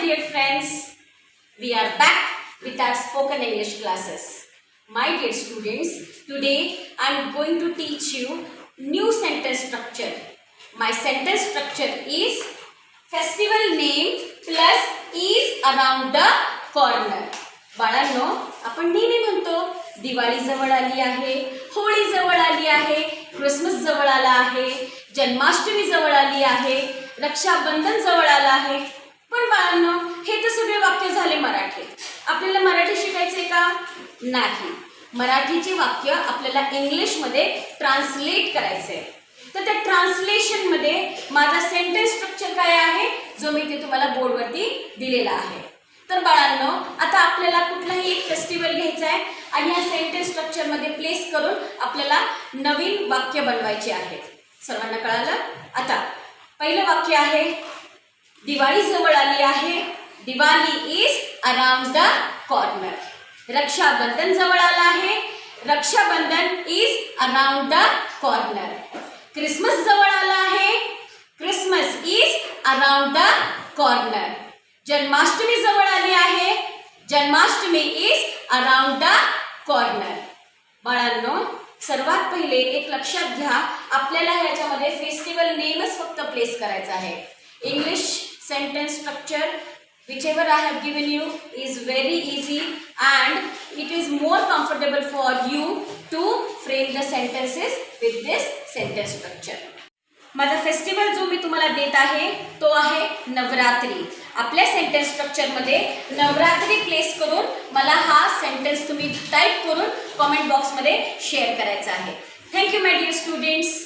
dear friends, we are back with our spoken English classes. My dear students, today I am going to teach you new sentence structure. My sentence structure is festival name plus is around the corner. बाळांनो, आपण नेहमी म्हणतो दिवाळी जवळ आली आहे, होळी जवळ आली आहे, क्रिसमस जवळ आला आहे, जन्माष्टमी जवळ आली आहे, रक्षाबंधन जवळ आला आहे. पण बाळांनो, हे तर सगळे वाक्य झाले मराठी. आपल्याला मराठी शिकायचे का? नाही. मराठीचे वाक्य आपल्याला इंग्लिशमध्ये ट्रान्सलेट करायचे. तर त्या ट्रान्सलेशनमध्ये माझा सेंटेन्स स्ट्रक्चर काय आहे, जो मी ते तुम्हाला बोर्डवरती दिलेला आहे. तर बाळांनो, आता आपल्याला कुठलाही एक फेस्टिवल घ्यायचा आहे आणि या सेंटेन्स स्ट्रक्चरमध्ये प्लेस करून आपल्याला नवीन वाक्य बनवायचे आहेत. सर्वांना कळालं? आता पहिलं वाक्य आहे, दिवाळी जवळ आली आहे. Diwali is around the corner. Rakshabandhan जवळ आला आहे. Rakshabandhan is around the corner. Christmas जवळ आला आहे. Christmas is around the corner. Janmashtami जवळ आली आहे. Janmashtami is around the corner. बाळांनो, सर्वात पहिले एक लक्षात घ्या, आपल्याला ह्याच्यामध्ये फेस्टिवल नेमच फक्त प्लेस करायचा आहे. English sentence structure whichever I have given you is very easy and it is more comfortable for you to frame the sentences with this sentence structure. माझा फेस्टिवल जो मी तुम्हाला देत आहे तो आहे नवरात्री. आपल्या सेंटेन्स स्ट्रक्चरमध्ये नवरात्री प्लेस करून मला हा सेंटेन्स तुम्ही टाईप करून कमेंट बॉक्समध्ये शेअर करायचा आहे. Thank you my dear students.